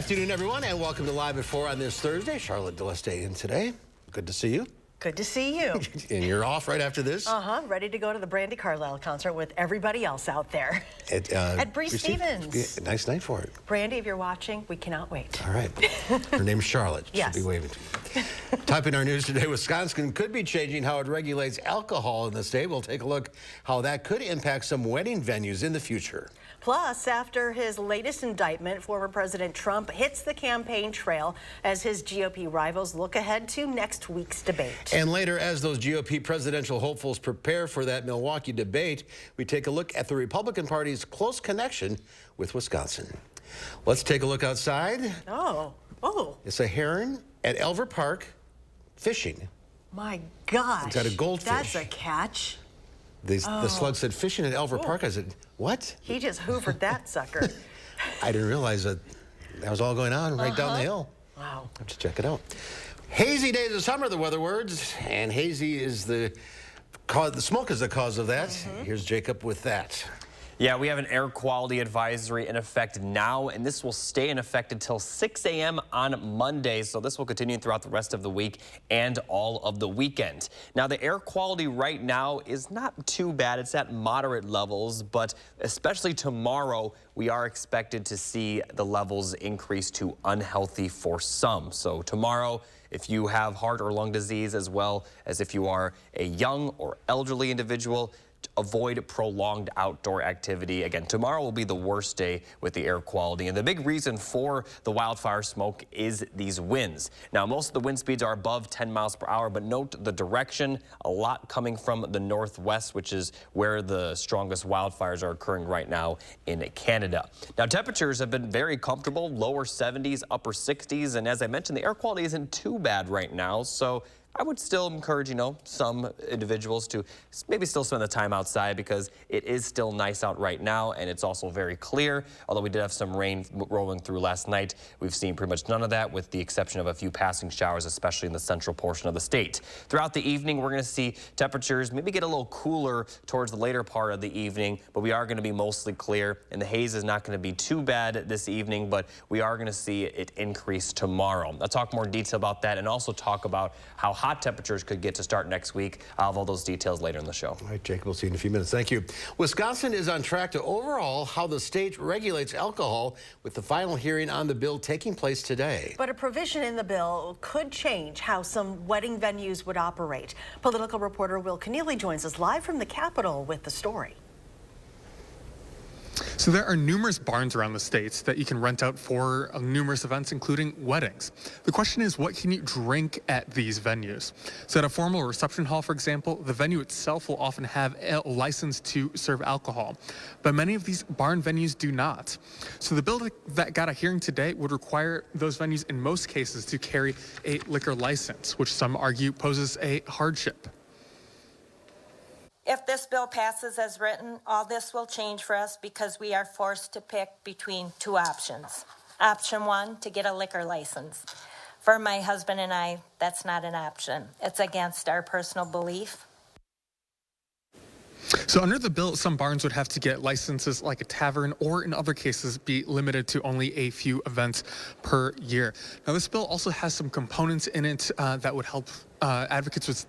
afternoon, everyone, and welcome to Live at 4 on this Thursday. Charlotte DeLeste in today. Good to see you. Good to see you. And you're off right after this? Ready to go to the Brandi Carlile concert with everybody else out there. At Stevens. Nice night for it. Brandi, if you're watching, we cannot wait. All right. Her name's Charlotte. Yes. She'll be waving to you. Topping our news today, Wisconsin could be changing how it regulates alcohol in the state. We'll take a look how that could impact some wedding venues in the future. Plus, after his latest indictment, former President Trump hits the campaign trail as his GOP rivals look ahead to next week's debate. And later, as those GOP presidential hopefuls prepare for that Milwaukee debate, we take a look at the Republican Party's close connection with Wisconsin. Let's take a look outside. Oh. It's a heron at Elver Park fishing. My gosh. It's got a goldfish. That's a catch. The slug said fishing at Elver Park. I said, what? He just hoovered that sucker. I didn't realize that was all going on right down the hill. Wow. Have to check it out. Hazy days of summer, the weather words, and hazy is the cause. The smoke is the cause of that. Here's Jacob with that. Yeah, we have an air quality advisory in effect now, and this will stay in effect until 6 a.m. on Monday. So this will continue throughout the rest of the week and all of the weekend. Now, the air quality right now is not too bad. It's at moderate levels, but especially tomorrow, we are expected to see the levels increase to unhealthy for some. So tomorrow, if you have heart or lung disease, as well as if you are a young or elderly individual, avoid prolonged outdoor activity. Again, tomorrow will be the worst day with the air quality. And the big reason for the wildfire smoke is these winds. Now, most of the wind speeds are above 10 miles per hour, but note the direction, a lot coming from the northwest, which is where the strongest wildfires are occurring right now in Canada. Now, temperatures have been very comfortable, lower 70s, upper 60s. And as I mentioned, the air quality isn't too bad right now. So I would still encourage, some individuals to maybe still spend the time outside because it is still nice out right now and it's also very clear. Although we did have some rain rolling through last night, we've seen pretty much none of that with the exception of a few passing showers, especially in the central portion of the state. Throughout the evening, we're going to see temperatures maybe get a little cooler towards the later part of the evening, but we are going to be mostly clear and the haze is not going to be too bad this evening, but we are going to see it increase tomorrow. I'll talk more in detail about that and also talk about how hot temperatures could get to start next week. I'll have all those details later in the show. All right, Jacob, we'll see you in a few minutes. Thank you. Wisconsin is on track to overhaul how the state regulates alcohol with the final hearing on the bill taking place today. But a provision in the bill could change how some wedding venues would operate. Political reporter Will Keneally joins us live from the Capitol with the story. So there are numerous barns around the states that you can rent out for numerous events, including weddings. The question is, what can you drink at these venues? So at a formal reception hall, for example, the venue itself will often have a license to serve alcohol, but many of these barn venues do not. So the bill that got a hearing today would require those venues in most cases to carry a liquor license, which some argue poses a hardship. If this bill passes as written, all this will change for us because we are forced to pick between two options. Option one, to get a liquor license. For my husband and I, that's not an option. It's against our personal belief. So under the bill, some barns would have to get licenses like a tavern or in other cases be limited to only a few events per year. Now this bill also has some components in it that would help advocates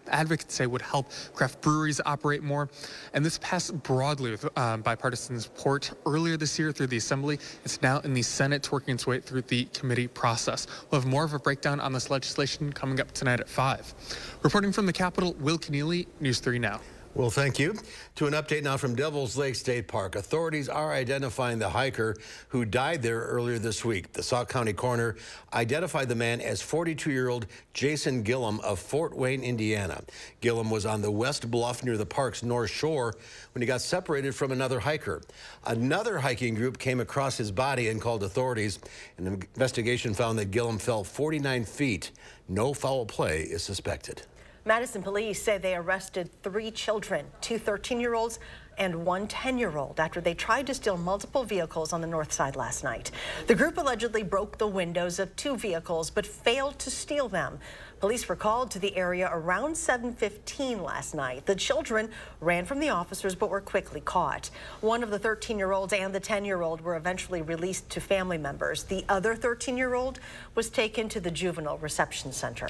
say would help craft breweries operate more. And this passed broadly with bipartisan support earlier this year through the Assembly. It's now in the Senate working its way through the committee process. We'll have more of a breakdown on this legislation coming up tonight at 5. Reporting from the Capitol, Will Keneally, News 3 Now. Well, thank you. To an update now from Devil's Lake State Park. Authorities are identifying the hiker who died there earlier this week. The Sauk County coroner identified the man as 42-year-old Jason Gillum of Fort Wayne, Indiana. Gillum was on the west bluff near the park's north shore when he got separated from another hiker. Another hiking group came across his body and called authorities. An investigation found that Gillum fell 49 feet. No foul play is suspected. Madison police say they arrested 3 children, 2 13-year-olds and one 10-year-old after they tried to steal multiple vehicles on the north side last night. The group allegedly broke the windows of 2 vehicles but failed to steal them. Police were called to the area around 7:15 last night. The children ran from the officers but were quickly caught. One of the 13-year-olds and the 10-year-old were eventually released to family members. The other 13-year-old was taken to the juvenile reception center.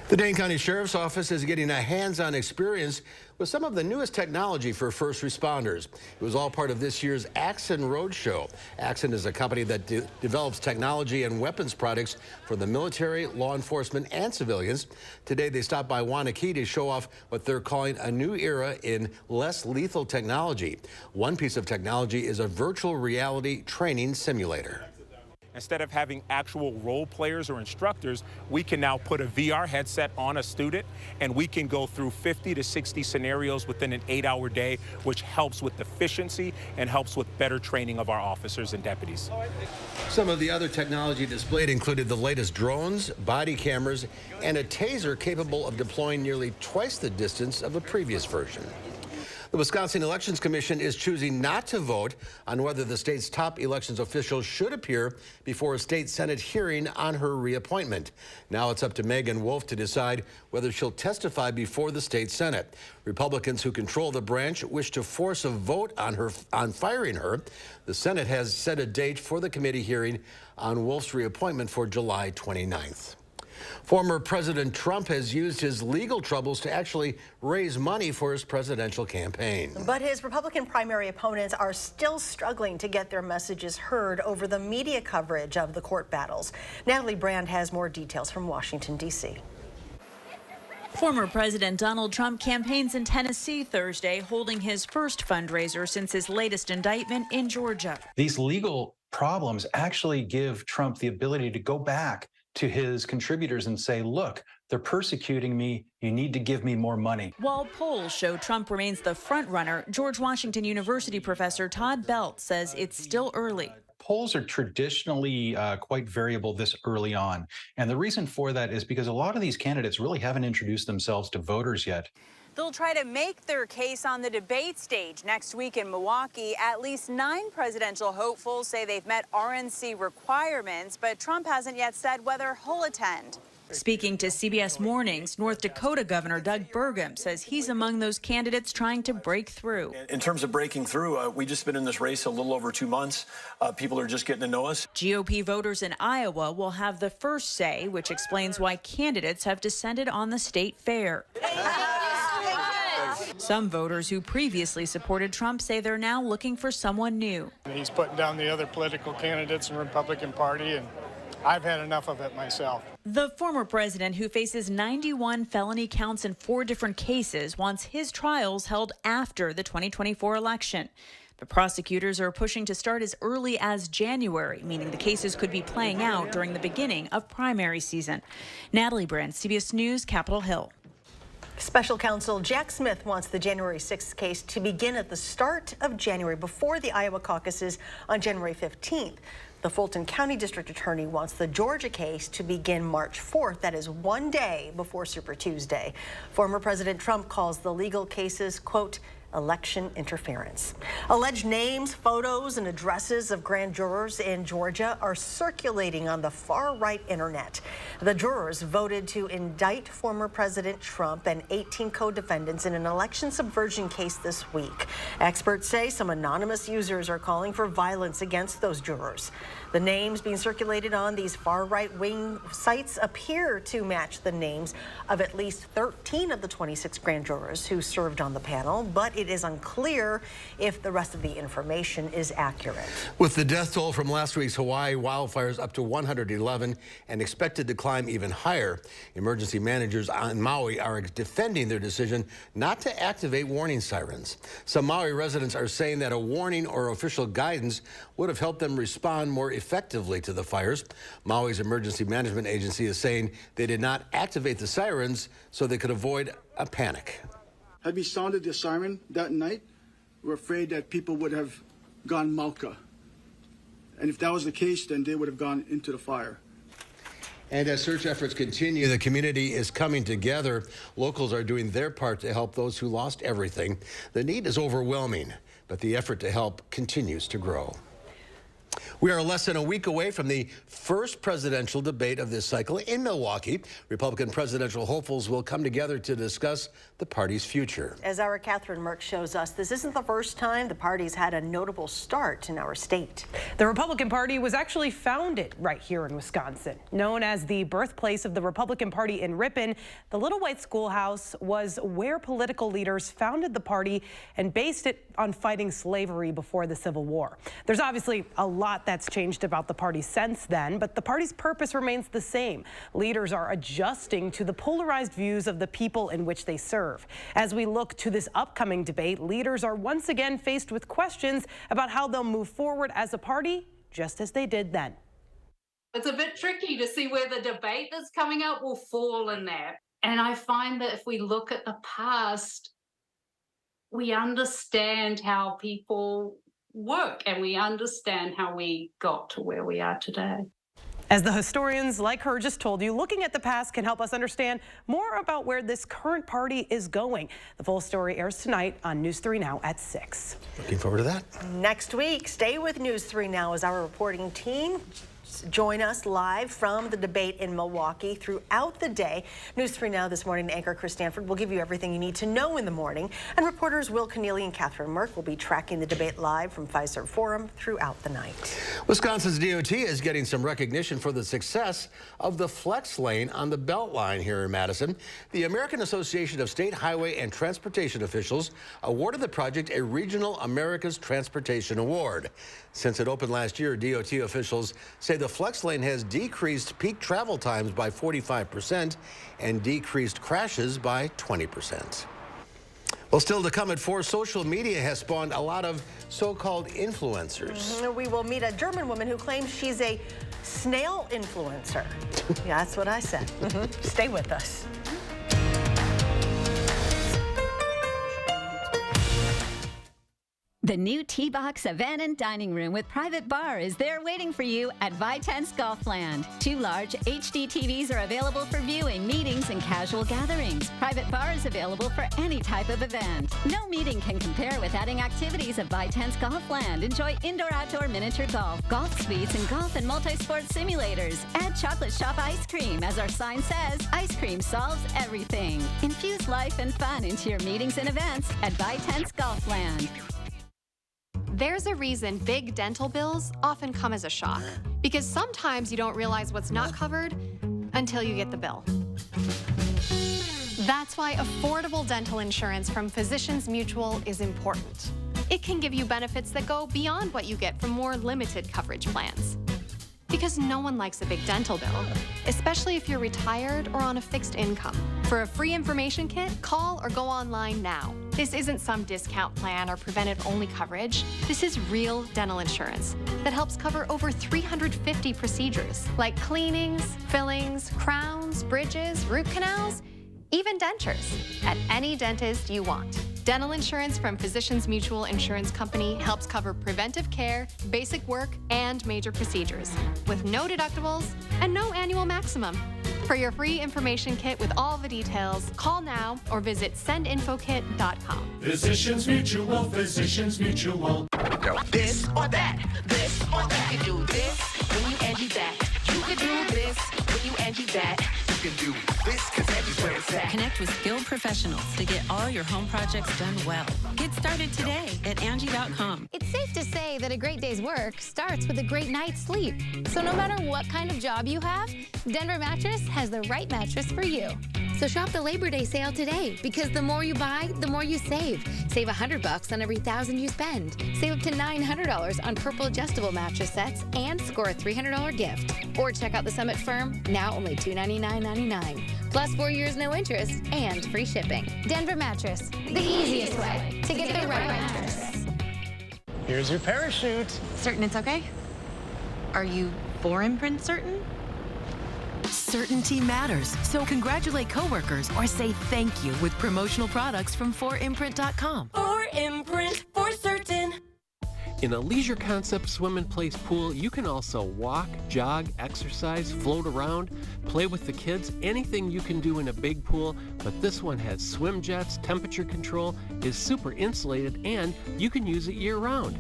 The Dane County Sheriff's Office is getting a hands-on experience with some of the newest technology for first responders. It was all part of this year's Axon Roadshow. Axon is a company that develops technology and weapons products for the military, law enforcement, and civilians. Today, they stopped by Wanakee to show off what they're calling a new era in less lethal technology. One piece of technology is a virtual reality training simulator. Instead of having actual role players or instructors, we can now put a VR headset on a student and we can go through 50 to 60 scenarios within an 8-hour day, which helps with efficiency and helps with better training of our officers and deputies. Some of the other technology displayed included the latest drones, body cameras, and a taser capable of deploying nearly twice the distance of a previous version. The Wisconsin Elections Commission is choosing not to vote on whether the state's top elections official should appear before a state Senate hearing on her reappointment. Now it's up to Megan Wolf to decide whether she'll testify before the state Senate. Republicans who control the branch wish to force a vote on firing her. The Senate has set a date for the committee hearing on Wolf's reappointment for July 29th. Former President Trump has used his legal troubles to actually raise money for his presidential campaign. But his Republican primary opponents are still struggling to get their messages heard over the media coverage of the court battles. Natalie Brand has more details from Washington, D.C. Former President Donald Trump campaigns in Tennessee Thursday, holding his first fundraiser since his latest indictment in Georgia. These legal problems actually give Trump the ability to go back to his contributors and say, look, they're persecuting me. You need to give me more money. While polls show Trump remains the front runner, George Washington University professor Todd Belt says it's still early. Polls are traditionally quite variable this early on. And the reason for that is because a lot of these candidates really haven't introduced themselves to voters yet. They'll try to make their case on the debate stage next week in Milwaukee. At least 9 presidential hopefuls say they've met RNC requirements, but Trump hasn't yet said whether he'll attend. Speaking to CBS Mornings, North Dakota Governor Doug Burgum says he's among those candidates trying to break through. In terms of breaking through, we just been in this race a little over 2 months. People are just getting to know us. GOP voters in Iowa will have the first say, which explains why candidates have descended on the state fair. Some voters who previously supported Trump say they're now looking for someone new. He's putting down the other political candidates in the Republican Party, and I've had enough of it myself. The former president, who faces 91 felony counts in 4 different cases, wants his trials held after the 2024 election. But prosecutors are pushing to start as early as January, meaning the cases could be playing out during the beginning of primary season. Natalie Brand, CBS News, Capitol Hill. Special counsel Jack Smith wants the January 6th case to begin at the start of January, before the Iowa caucuses on January 15th. The Fulton County District Attorney wants the Georgia case to begin March 4th. That is 1 day before Super Tuesday. Former President Trump calls the legal cases, quote, election interference. Alleged names, photos, and addresses of grand jurors in Georgia are circulating on the far-right internet. The jurors voted to indict former President Trump and 18 co-defendants in an election subversion case this week. Experts say some anonymous users are calling for violence against those jurors. The names being circulated on these far-right wing sites appear to match the names of at least 13 of the 26 grand jurors who served on the panel, but it is unclear if the rest of the information is accurate. With the death toll from last week's Hawaii wildfires up to 111 and expected to climb even higher, emergency managers on Maui are defending their decision not to activate warning sirens. Some Maui residents are saying that a warning or official guidance would have helped them respond more effectively to the fires. Maui's emergency management agency is saying they did not activate the sirens so they could avoid a panic. Had we sounded the siren that night, we're afraid that people would have gone malka. And if that was the case, then they would have gone into the fire. And as search efforts continue, the community is coming together. Locals are doing their part to help those who lost everything. The need is overwhelming, but the effort to help continues to grow. We are less than a week away from the first presidential debate of this cycle in Milwaukee. Republican presidential hopefuls will come together to discuss the party's future. As our Catherine Merck shows us, this isn't the first time the party's had a notable start in our state. The Republican Party was actually founded right here in Wisconsin. Known as the birthplace of the Republican Party in Ripon, the Little White Schoolhouse was where political leaders founded the party and based it on fighting slavery before the Civil War. There's obviously a lot that's changed about the party since then, but the party's purpose remains the same. Leaders are adjusting to the polarized views of the people in which they serve. As we look to this upcoming debate, leaders are once again faced with questions about how they'll move forward as a party, just as they did then. It's a bit tricky to see where the debate that's coming up will fall in that. And I find that if we look at the past, we understand how people work and we understand how we got to where we are today. As the historians like her just told you, looking at the past can help us understand more about where this current party is going. The full story airs tonight on News 3 Now at 6. Looking forward to that. Next week, stay with News 3 Now as our reporting team join us live from the debate in Milwaukee throughout the day. News 3 Now this morning, anchor Chris Stanford will give you everything you need to know in the morning. And reporters Will Keneally and Catherine Merck will be tracking the debate live from Fiserv Forum throughout the night. Wisconsin's DOT is getting some recognition for the success of the flex lane on the Beltline here in Madison. The American Association of State Highway and Transportation Officials awarded the project a Regional America's Transportation Award. Since it opened last year, DOT officials say the flex lane has decreased peak travel times by 45% and decreased crashes by 20%. Well, still to come at 4, social media has spawned a lot of so-called influencers. We will meet a German woman who claims she's a snail influencer. Yeah, that's what I said. Stay with us. The new T-Box event and dining room with private bar is there waiting for you at Vitense Golfland. 2 large HD TVs are available for viewing, meetings, and casual gatherings. Private bar is available for any type of event. No meeting can compare with adding activities at Vitense Golfland. Enjoy indoor-outdoor miniature golf suites, and golf and multi-sport simulators. Add chocolate shop ice cream. As our sign says, ice cream solves everything. Infuse life and fun into your meetings and events at Vitense Golfland. There's a reason big dental bills often come as a shock, because sometimes you don't realize what's not covered until you get the bill. That's why affordable dental insurance from Physicians Mutual is important. It can give you benefits that go beyond what you get from more limited coverage plans. Because no one likes a big dental bill, especially if you're retired or on a fixed income. For a free information kit, call or go online now. This isn't some discount plan or preventive-only coverage. This is real dental insurance that helps cover over 350 procedures, like cleanings, fillings, crowns, bridges, root canals, even dentures, at any dentist you want. Dental insurance from Physicians Mutual Insurance Company helps cover preventive care, basic work, and major procedures, with no deductibles and no annual maximum. For your free information kit with all the details, call now or visit sendinfokit.com. Physicians Mutual, Physicians Mutual. This or that, this or that. You can do this when you Angie that. You can do this when you Angie that. You can do this because Angie's where it's at. Connect with skilled professionals to get all your home projects done well. Get started today at Angie.com. It's safe to say that a great day's work starts with a great night's sleep. So no matter what kind of job you have, Denver Mattress has the right mattress for you. So shop the Labor Day sale today, because the more you buy, the more you save. Save $100 on every $1,000 you spend. Save up to $900 on Purple adjustable mattress sets and score a $300 gift. Or check out the Summit Firm, now only $299.99. Plus 4 years no interest and free shipping. Denver Mattress, the easiest way to get the right mattress. Here's your parachute. Certain it's okay? Are you for imprint certain? Certainty matters, so congratulate coworkers or say thank you with promotional products from 4imprint.com. 4imprint, for certain. In a Leisure Concept swim and place pool, you can also walk, jog, exercise, float around, play with the kids, anything you can do in a big pool, but this one has swim jets, temperature control, is super insulated, and you can use it year-round.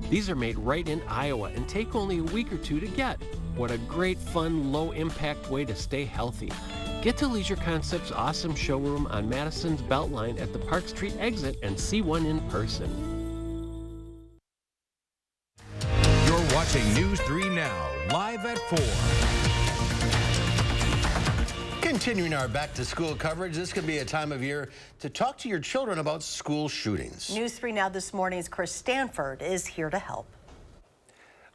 These are made right in Iowa and take only a week or two to get. What a great, fun, low-impact way to stay healthy. Get to Leisure Concept's awesome showroom on Madison's Beltline at the Park Street exit and see one in person. Watching News 3 Now, live at 4. Continuing our back-to-school coverage, this could be a time of year to talk to your children about school shootings. News 3 Now this morning's Chris Stanford is here to help.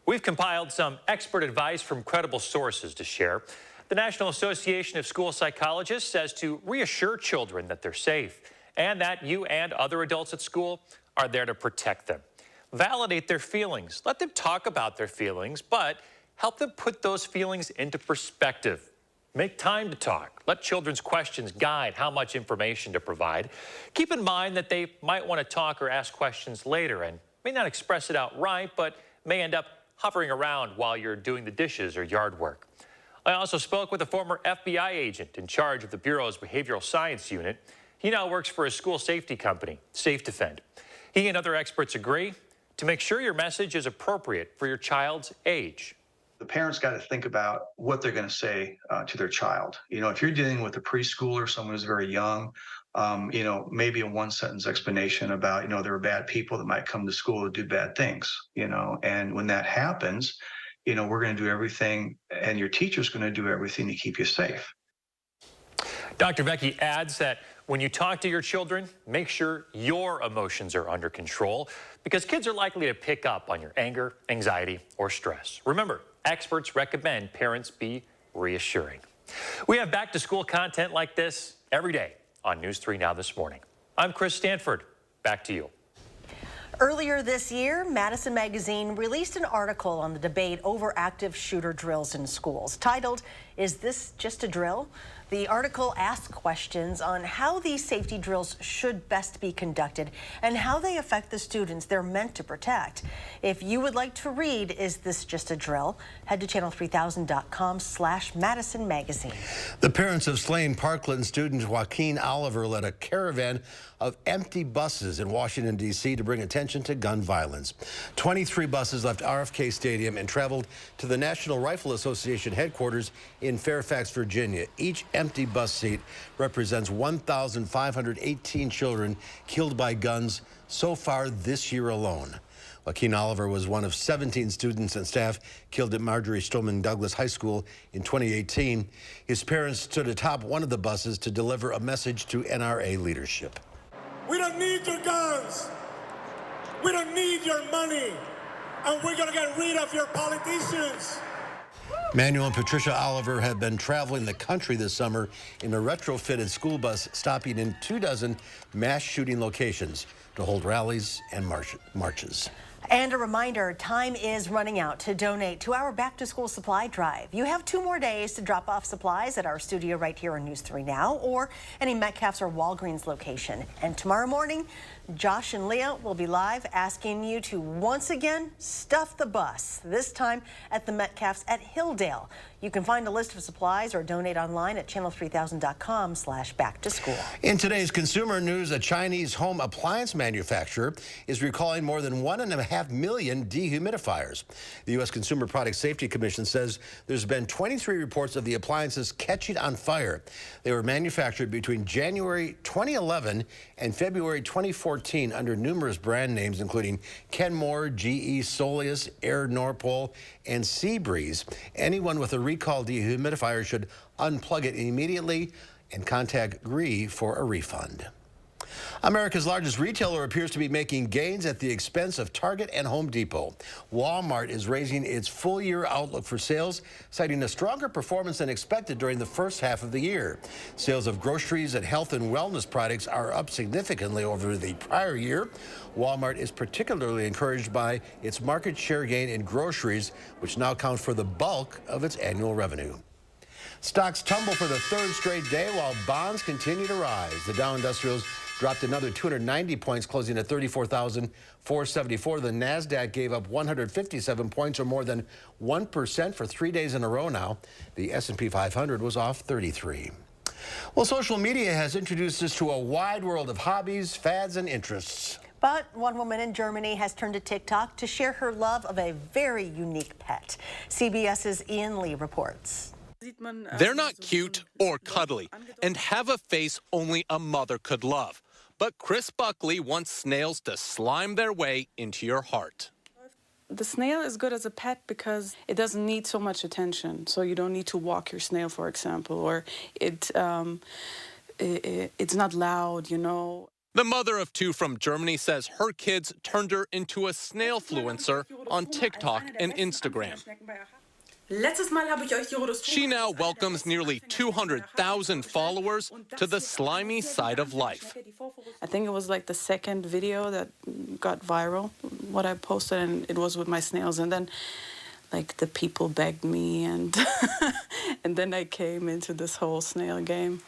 We've compiled some expert advice from credible sources to share. The National Association of School Psychologists says to reassure children that they're safe and that you and other adults at school are there to protect them. Validate their feelings. Let them talk about their feelings, but help them put those feelings into perspective. Make time to talk. Let children's questions guide how much information to provide. Keep in mind that they might want to talk or ask questions later and may not express it outright, but may end up hovering around while you're doing the dishes or yard work. I also spoke with a former FBI agent in charge of the Bureau's Behavioral Science Unit. He now works for a school safety company, Safe Defend. He and other experts agree to make sure your message is appropriate for your child's age. The parents got to think about what they're going to say to their child. You know, if you're dealing with a preschooler, someone who's very young, you know, maybe a one-sentence explanation about, you know, there are bad people that might come to school to do bad things, you know, and when that happens, you know, we're going to do everything, and your teacher's going to do everything to keep you safe. Dr. Vecchi adds that when you talk to your children, make sure your emotions are under control because kids are likely to pick up on your anger, anxiety, or stress. Remember, experts recommend parents be reassuring. We have back-to-school content like this every day on News 3 Now this morning. I'm Chris Stanford. Back to you. Earlier this year, Madison Magazine released an article on the debate over active shooter drills in schools. Titled, "Is This Just a Drill?" The article asks questions on how these safety drills should best be conducted and how they affect the students they're meant to protect. If you would like to read Is This Just a Drill?, head to channel3000.com/Madison Magazine. The parents of slain Parkland student Joaquin Oliver led a caravan of empty buses in Washington, D.C. to bring attention to gun violence. 23 buses left RFK Stadium and traveled to the National Rifle Association headquarters in Fairfax, Virginia. Each empty bus seat represents 1,518 children killed by guns so far this year alone. Joaquin Oliver was one of 17 students and staff killed at Marjorie Stoneman Douglas High School in 2018. His parents stood atop one of the buses to deliver a message to NRA leadership. We don't need your guns. We don't need your money. And we're going to get rid of your politicians. Manuel and Patricia Oliver have been traveling the country this summer in a retrofitted school bus, stopping in 24 mass shooting locations to hold rallies and marches. And a reminder, time is running out to donate to our back-to-school supply drive. You have 2 more days to drop off supplies at our studio right here on News 3 Now or any Metcalfe's or Walgreens location. And tomorrow morning, Josh and Leah will be live asking you to once again stuff the bus, this time at the Metcalfe's at Hilldale. You can find a list of supplies or donate online at channel3000.com/back-to-school. In today's consumer news, a Chinese home appliance manufacturer is recalling more than 1.5 million dehumidifiers. The U.S. Consumer Product Safety Commission says there's been 23 reports of the appliances catching on fire. They were manufactured between January 2011 and February 2014 under numerous brand names, including Kenmore, GE, Soleus, Air Norpol, and Seabreeze. Anyone with a recall dehumidifier should unplug it immediately and contact GREE for a refund. America's largest retailer appears to be making gains at the expense of Target and Home Depot. Walmart is raising its full-year outlook for sales, citing a stronger performance than expected during the first half of the year. Sales of groceries and health and wellness products are up significantly over the prior year. Walmart is particularly encouraged by its market share gain in groceries, which now account for the bulk of its annual revenue. Stocks tumble for the 3rd straight day while bonds continue to rise. The Dow Industrials dropped another 290 points, closing at 34,474. The NASDAQ gave up 157 points, or more than 1% for 3 days in a row now. The S&P 500 was off 33. Well, social media has introduced us to a wide world of hobbies, fads, and interests. But one woman in Germany has turned to TikTok to share her love of a very unique pet. CBS's Ian Lee reports. They're not cute or cuddly and have a face only a mother could love. But Chris Buckley wants snails to slime their way into your heart. The snail is good as a pet because it doesn't need so much attention. So you don't need to walk your snail, for example, or it's not loud, you know. The mother of two from Germany says her kids turned her into a snail-fluencer on TikTok and Instagram. She now welcomes nearly 200,000 followers to the slimy side of life. I think it was like the second video that got viral, what I posted, and it was with my snails. And then, like, the people begged me, and and then I came into this whole snail game.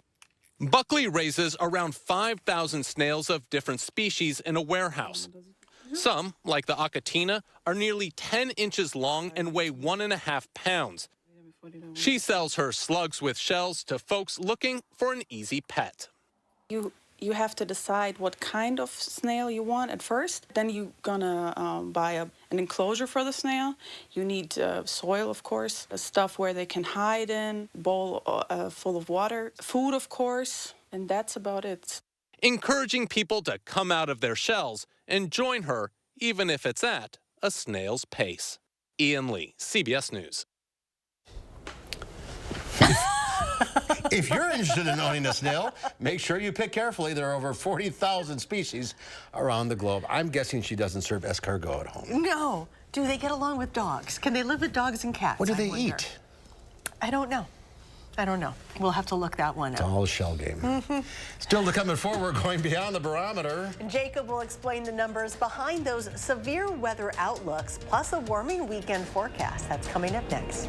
Buckley raises around 5,000 snails of different species in a warehouse. Some, like the Acatina, are nearly 10 inches long and weigh 1.5 pounds. She sells her slugs with shells to folks looking for an easy pet. You have to decide what kind of snail you want at first. Then you're gonna buy an enclosure for the snail. You need soil, of course, stuff where they can hide in, bowl full of water, food, of course, and that's about it. Encouraging people to come out of their shells and join her, even if it's at a snail's pace. Ian Lee, CBS News. If you're interested in owning a snail, make sure you pick carefully. There are over 40,000 species around the globe. I'm guessing she doesn't serve escargot at home. No. Do they get along with dogs? Can they live with dogs and cats? What do they eat? I don't know. I don't know. We'll have to look that one up. It's all a shell game. Still to come at 4, we're going beyond the barometer. Jacob will explain the numbers behind those severe weather outlooks, plus a warming weekend forecast. That's coming up next.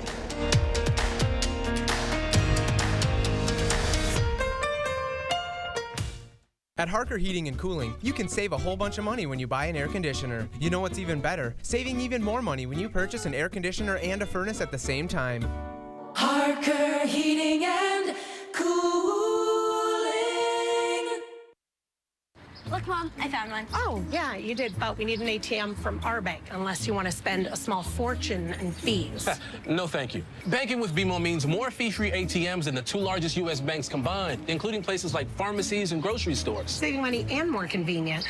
At Harker Heating and Cooling, you can save a whole bunch of money when you buy an air conditioner. You know what's even better? Saving even more money when you purchase an air conditioner and a furnace at the same time. Harker Heating and Cooling. Look, Mom, I found one. Oh, yeah, you did, but we need an ATM from our bank, unless you want to spend a small fortune in fees. No, thank you. Banking with BMO means more fee-free ATMs than the 2 largest U.S. banks combined, including places like pharmacies and grocery stores. Saving money and more convenient.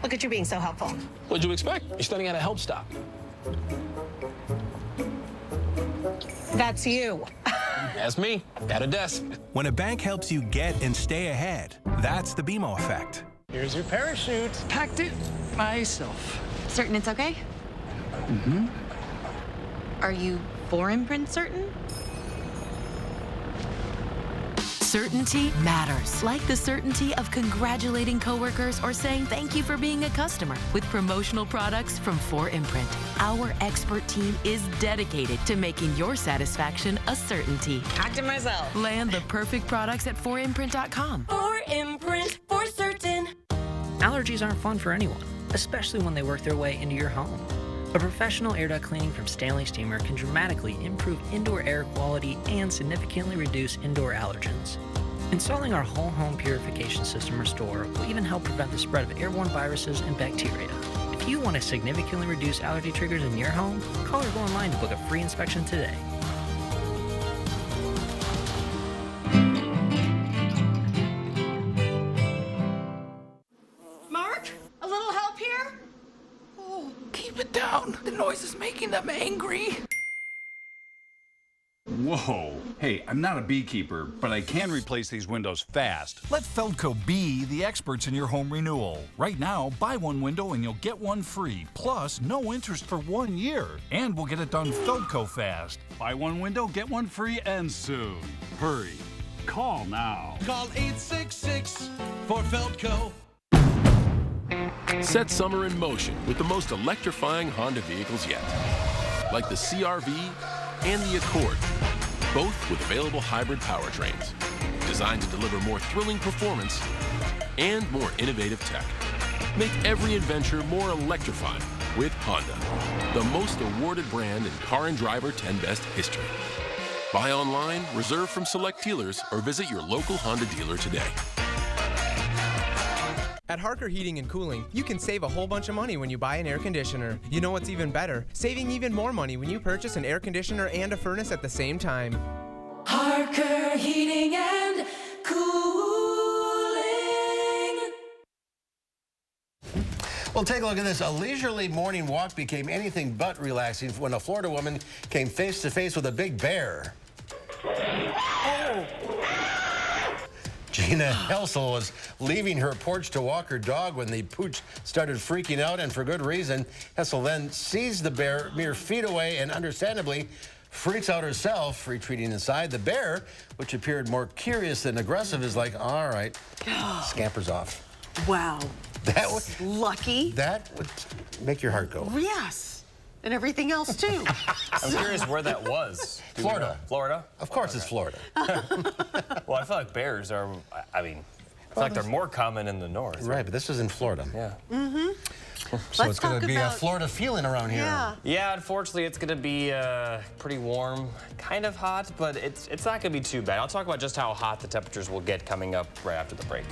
Look at you being so helpful. What'd you expect? You're studying at a help stop. That's you. That's me, at a desk. When a bank helps you get and stay ahead, that's the BMO effect. Here's your parachute. Packed it myself. Certain it's okay? Mm-hmm. Are you for imprint certain? Certainty matters, like the certainty of congratulating coworkers or saying thank you for being a customer with promotional products from 4imprint. Our expert team is dedicated to making your satisfaction a certainty. Packed it myself. Land the perfect products at 4imprint.com. 4imprint, for certain. Allergies aren't fun for anyone, especially when they work their way into your home. A professional air duct cleaning from Stanley Steamer can dramatically improve indoor air quality and significantly reduce indoor allergens. Installing our whole home purification system Restore will even help prevent the spread of airborne viruses and bacteria. If you want to significantly reduce allergy triggers in your home, call or go online to book a free inspection today. Mark, a little help here? Keep it down. The noise is making them angry. Whoa. Hey, I'm not a beekeeper, but I can replace these windows fast. Let Feldco be the experts in your home renewal. Right now, buy one window and you'll get one free. Plus, no interest for 1 year. And we'll get it done Feldco fast. Buy one window, get one free, and soon. Hurry. Call now. Call 866 for Feldco. Set summer in motion with the most electrifying Honda vehicles yet. Like the CR-V and the Accord, both with available hybrid powertrains. Designed to deliver more thrilling performance and more innovative tech. Make every adventure more electrifying with Honda, the most awarded brand in Car and Driver 10 Best history. Buy online, reserve from select dealers, or visit your local Honda dealer today. At Harker Heating and Cooling, you can save a whole bunch of money when you buy an air conditioner. You know what's even better? Saving even more money when you purchase an air conditioner and a furnace at the same time. Harker Heating and Cooling. Well, take a look at this. A leisurely morning walk became anything but relaxing when a Florida woman came face to face with a big bear. Oh. Gina Helsel was leaving her porch to walk her dog when the pooch started freaking out, and for good reason. Helsel then sees the bear mere feet away and understandably freaks out herself, retreating inside. The bear, which appeared more curious than aggressive, is like, all right, scampers off. Wow. That was lucky. That would make your heart go. Yes. And everything else, too. I'm curious where that was. Florida. Florida? Of course it's Florida. Well, I feel like bears are, I mean, I feel like they're more common in the north. Right, but this is in Florida. Yeah. Mm-hmm. So it's going to be a Florida feeling around here. Yeah, unfortunately, it's going to be pretty warm, kind of hot, but it's not going to be too bad. I'll talk about just how hot the temperatures will get coming up right after the break.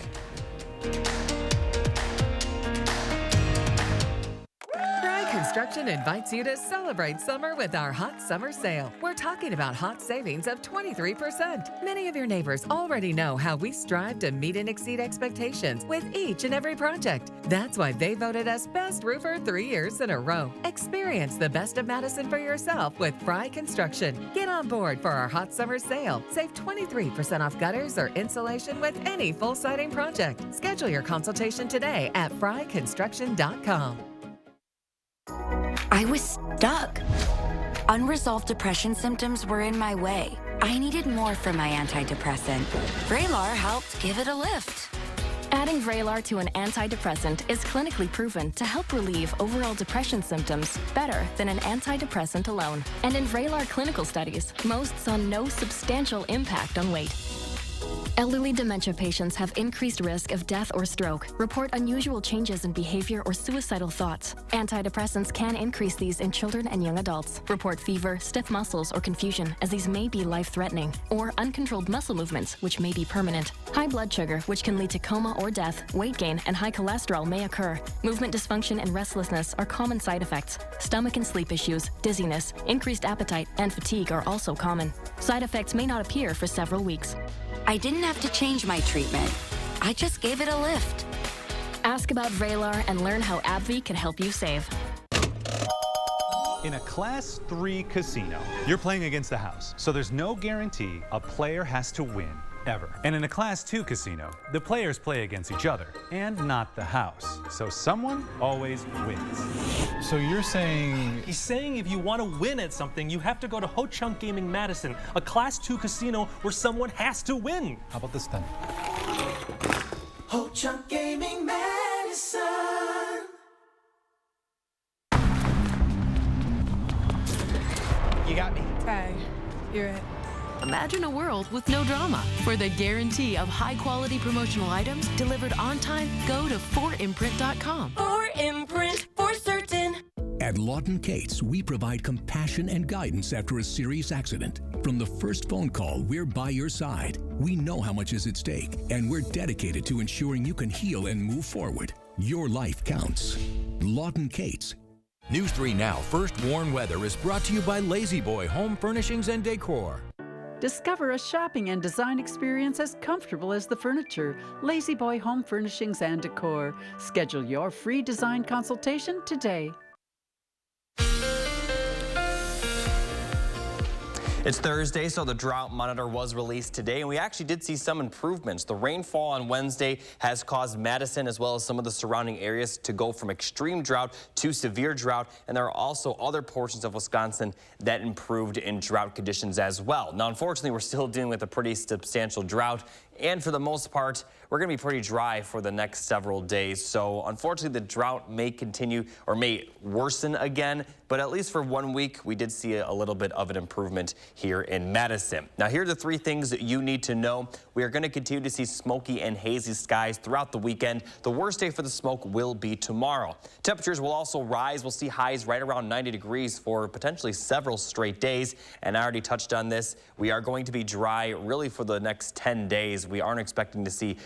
Construction invites you to celebrate summer with our hot summer sale. We're talking about hot savings of 23%. Many of your neighbors already know how we strive to meet and exceed expectations with each and every project. That's why they voted us Best Roofer 3 years in a row. Experience the best of Madison for yourself with Fry Construction. Get on board for our hot summer sale. Save 23% off gutters or insulation with any full siding project. Schedule your consultation today at fryconstruction.com. I was stuck. Unresolved depression symptoms were in my way. I needed more from my antidepressant. Vraylar helped give it a lift. Adding Vraylar to an antidepressant is clinically proven to help relieve overall depression symptoms better than an antidepressant alone. And in Vraylar clinical studies, most saw no substantial impact on weight. Elderly dementia patients have increased risk of death or stroke, report unusual changes in behavior or suicidal thoughts. Antidepressants can increase these in children and young adults, report fever, stiff muscles, or confusion, as these may be life-threatening, or uncontrolled muscle movements, which may be permanent. High blood sugar, which can lead to coma or death, weight gain, and high cholesterol may occur. Movement dysfunction and restlessness are common side effects. Stomach and sleep issues, dizziness, increased appetite, and fatigue are also common. Side effects may not appear for several weeks. I didn't have to change my treatment. I just gave it a lift. Ask about Vraylar and learn how AbbVie can help you save. In a Class 3 casino, you're playing against the house, so there's no guarantee a player has to win, ever. And in a Class 2 casino, the players play against each other, and not the house. So someone always wins. So you're saying... He's saying if you want to win at something, you have to go to Ho Chunk Gaming Madison, a Class 2 casino where someone has to win. How about this then? Ho Chunk Gaming Madison. You got me. Ty, you're it. Imagine a world with no drama. For the guarantee of high-quality promotional items delivered on time, go to 4imprint.com. 4imprint, for certain. At Lawton Cates, we provide compassion and guidance after a serious accident. From the first phone call, we're by your side. We know how much is at stake, and we're dedicated to ensuring you can heal and move forward. Your life counts. Lawton Cates. News 3 Now First Warn Weather is brought to you by Lazy Boy Home Furnishings and Decor. Discover a shopping and design experience as comfortable as the furniture. Lazy Boy Home Furnishings and Decor. Schedule your free design consultation today. It's Thursday, so the drought monitor was released today, and we actually did see some improvements. The rainfall on Wednesday has caused Madison, as well as some of the surrounding areas, to go from extreme drought to severe drought, and there are also other portions of Wisconsin that improved in drought conditions as well. Now, unfortunately, we're still dealing with a pretty substantial drought And for the most part, we're going to be pretty dry for the next several days. So unfortunately, the drought may continue or may worsen again. But at least for 1 week, we did see a little bit of an improvement here in Madison. Now, here are the 3 things that you need to know. We are going to continue to see smoky and hazy skies throughout the weekend. The worst day for the smoke will be tomorrow. Temperatures will also rise. We'll see highs right around 90 degrees for potentially several straight days. And I already touched on this. We are going to be dry really for the next 10 days. We aren't expecting to see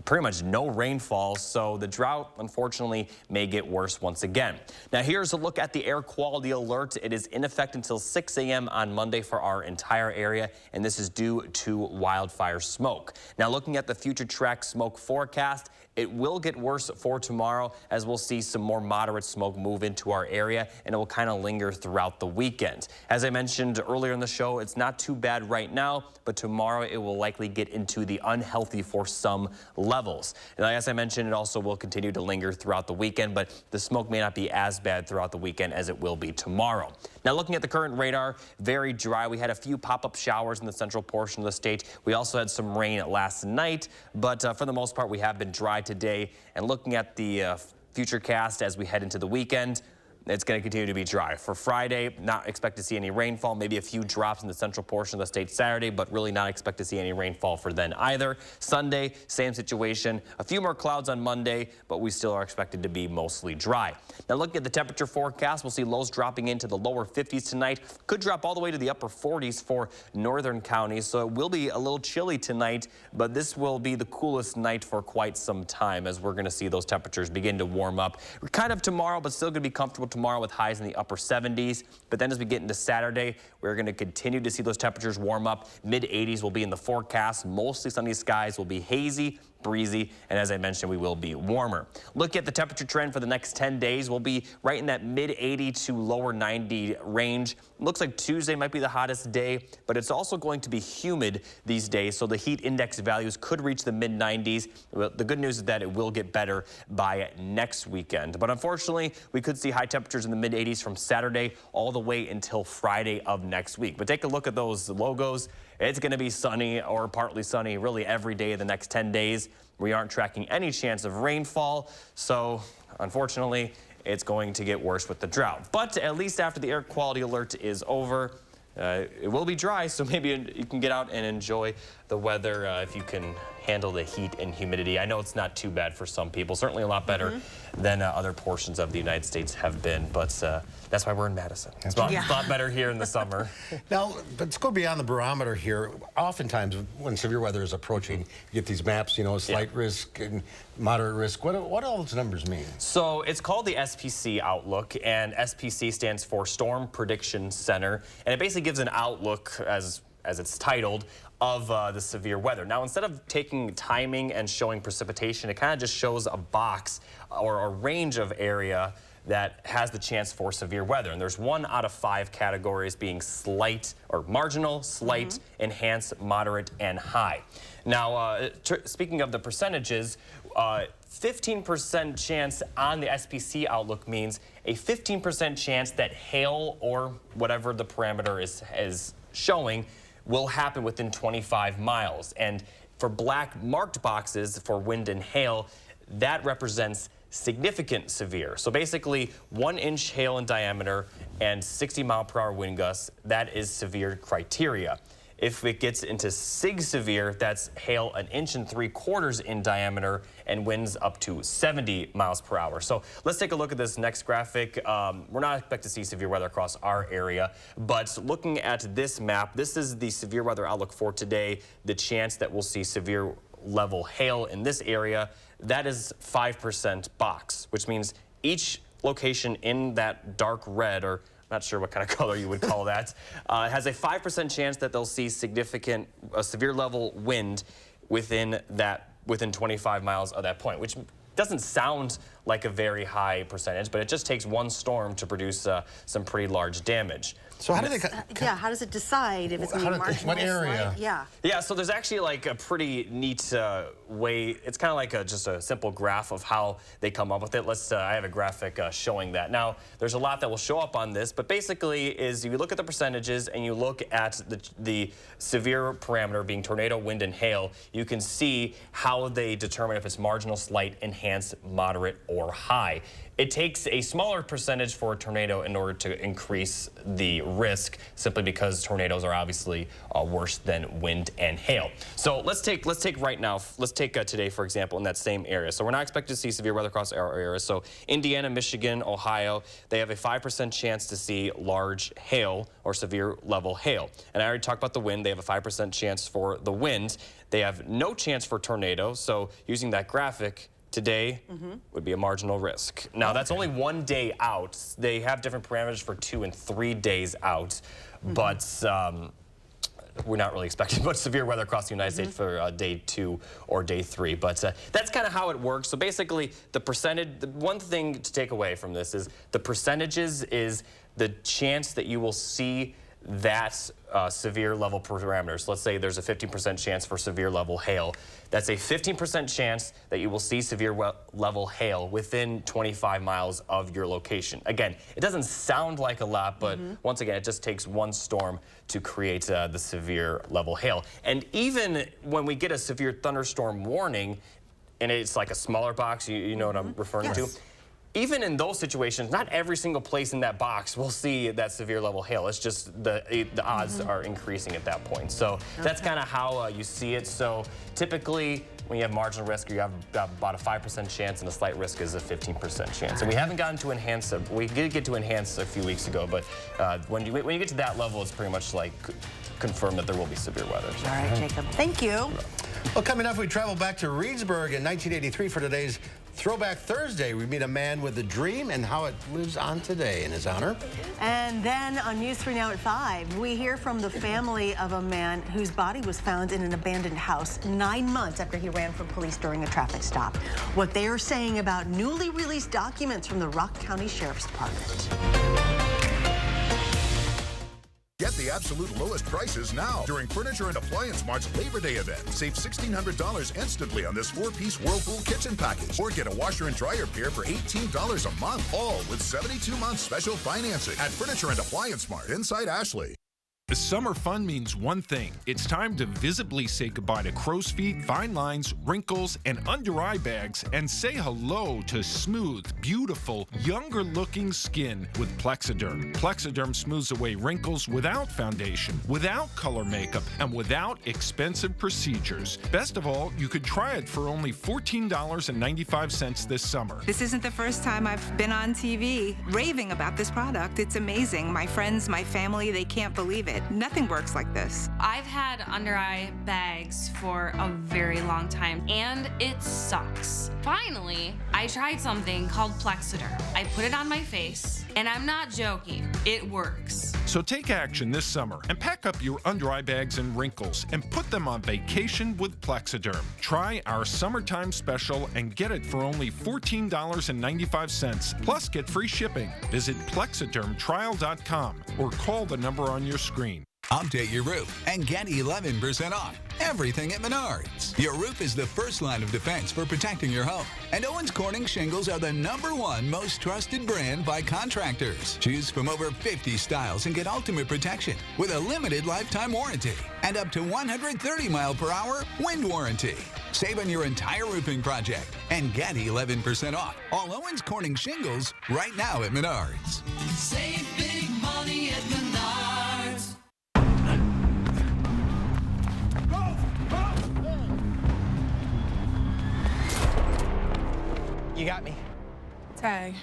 pretty much no rainfall, so the drought, unfortunately, may get worse once again. Now, here's a look at the air quality alert. It is in effect until 6 a.m. on Monday for our entire area, and this is due to wildfire smoke. Now, looking at the future track smoke forecast, it will get worse for tomorrow as we'll see some more moderate smoke move into our area, and it will kind of linger throughout the weekend. As I mentioned earlier in the show, it's not too bad right now, but tomorrow it will likely get into the unhealthy for some levels. And as I mentioned, it also will continue to linger throughout the weekend, but the smoke may not be as bad throughout the weekend as it will be tomorrow. Now, looking at the current radar, very dry. We had a few pop-up showers in the central portion of the state. We also had some rain last night, but for the most part, we have been dry today. And looking at the future cast as we head into the weekend, it's going to continue to be dry. For Friday, not expect to see any rainfall, maybe a few drops in the central portion of the state Saturday, but really not expect to see any rainfall for then either. Sunday, same situation. A few more clouds on Monday, but we still are expected to be mostly dry. Now, looking at the temperature forecast, we'll see lows dropping into the lower 50s tonight. Could drop all the way to the upper 40s for northern counties, so it will be a little chilly tonight, but this will be the coolest night for quite some time as we're going to see those temperatures begin to warm up. We're kind of tomorrow, but still going to be comfortable tomorrow with highs in the upper 70s. But then as we get into Saturday, we're going to continue to see those temperatures warm up. Mid-80s will be in the forecast. Mostly sunny skies, will be hazy, breezy, and as I mentioned, we will be warmer. Look at the temperature trend for the next 10 days. We'll be right in that mid-80 to lower 90 range. Looks like Tuesday might be the hottest day, but it's also going to be humid these days, so the heat index values could reach the mid-90s. The good news is that it will get better by next weekend. But unfortunately, we could see high temperatures in the mid-80s from Saturday all the way until Friday of next week. But take a look at those logos. It's going to be sunny or partly sunny really every day of the next 10 days. We aren't tracking any chance of rainfall, so unfortunately, it's going to get worse with the drought. But at least after the air quality alert is over, it will be dry, so maybe you can get out and enjoy the weather if you can handle the heat and humidity. I know it's not too bad for some people, certainly a lot better than other portions of the United States have been, but that's why we're in Madison. It's a lot better here in the summer. Now, let's go beyond the barometer here. Oftentimes, when severe weather is approaching, you get these maps, you know, slight risk and moderate risk. What do all those numbers mean? So it's called the SPC Outlook, and SPC stands for Storm Prediction Center, and it basically gives an outlook, as it's titled, of the severe weather. Now, instead of taking timing and showing precipitation, it kind of just shows a box or a range of area that has the chance for severe weather. And there's 1 out of 5 categories being slight or marginal, slight, enhanced, moderate, and high. Now, speaking of the percentages, 15% chance on the SPC Outlook means a 15% chance that hail or whatever the parameter is showing will happen within 25 miles. And for black marked boxes for wind and hail, that represents significant severe. So basically 1-inch hail in diameter and 60-mile-per-hour wind gusts, that is severe criteria. If it gets into SIG severe, that's hail 1 3/4 inches in diameter and winds up to 70 miles per hour. So let's take a look at this next graphic. We're not expecting to see severe weather across our area, but looking at this map, this is the severe weather outlook for today. The chance that we'll see severe level hail in this area, that is 5% box, which means each location in that dark red, or not sure what kind of color you would call that, has a 5% chance that they'll see significant severe level wind within 25 miles of that point, which doesn't sound like a very high percentage, but it just takes one storm to produce some pretty large damage. So how do they? How does it decide if it's going to be marginal? What area? Yeah. So there's actually like a pretty neat way. It's kind of like just a simple graph of how they come up with it. I have a graphic showing that. Now there's a lot that will show up on this, but basically is you look at the percentages and you look at the severe parameter being tornado, wind, and hail. You can see how they determine if it's marginal, slight, enhanced, moderate, or high. It takes a smaller percentage for a tornado in order to increase the risk, simply because tornadoes are obviously worse than wind and hail. So let's take today, for example, in that same area. So we're not expected to see severe weather across our area. So Indiana, Michigan, Ohio, they have a 5% chance to see large hail or severe level hail. And I already talked about the wind. They have a 5% chance for the wind. They have no chance for tornado. So using that graphic, today would be a marginal risk. Now, that's only 1 day out. They have different parameters for 2 and 3 days out, but we're not really expecting much severe weather across the United States for day 2 or day 3. But that's kind of how it works. So basically, the one thing to take away from this is the percentages is the chance that you will see that severe level parameters. So let's say there's a 15% chance for severe level hail. That's a 15% chance that you will see severe level hail within 25 miles of your location. Again, it doesn't sound like a lot, but once again, it just takes one storm to create the severe level hail. And even when we get a severe thunderstorm warning, and it's like a smaller box, you know what I'm referring to? Even in those situations, not every single place in that box will see that severe level hail. It's just the odds are increasing at that point. So that's kind of how you see it. So typically, when you have marginal risk, you have about a 5% chance, and a slight risk is a 15% chance. And we haven't gotten to enhance. We did get to enhance a few weeks ago, but when you get to that level, it's pretty much like confirmed that there will be severe weather. So. All right, Jacob. Thank you. Well, coming up, we travel back to Reedsburg in 1983 for today's Throwback Thursday. We meet a man with a dream and how it lives on today in his honor. And then on News 3 Now at 5, we hear from the family of a man whose body was found in an abandoned house 9 months after he ran from police during a traffic stop. What they are saying about newly released documents from the Rock County Sheriff's Department. Get the absolute lowest prices now during Furniture and Appliance Mart's Labor Day event. Save $1,600 instantly on this 4-piece Whirlpool kitchen package. Or get a washer and dryer pair for $18 a month. All with 72 months special financing at Furniture and Appliance Mart inside Ashley. Summer fun means one thing. It's time to visibly say goodbye to crow's feet, fine lines, wrinkles, and under-eye bags, and say hello to smooth, beautiful, younger-looking skin with Plexiderm. Plexiderm smooths away wrinkles without foundation, without color makeup, and without expensive procedures. Best of all, you could try it for only $14.95 this summer. This isn't the first time I've been on TV raving about this product. It's amazing. My friends, my family, they can't believe it. Nothing works like this. I've had under-eye bags for a very long time, and it sucks. Finally, I tried something called Plexiderm. I put it on my face, and I'm not joking, it works. So take action this summer and pack up your under-eye bags and wrinkles and put them on vacation with Plexiderm. Try our summertime special and get it for only $14.95, plus get free shipping. Visit plexidermtrial.com or call the number on your screen. Update your roof and get 11% off everything at Menards. Your roof is the first line of defense for protecting your home. And Owens Corning shingles are the #1 most trusted brand by contractors. Choose from over 50 styles and get ultimate protection with a limited lifetime warranty and up to 130-mile-per-hour wind warranty. Save on your entire roofing project and get 11% off all Owens Corning shingles right now at Menards. Save big money at Menards. You got me. Tag,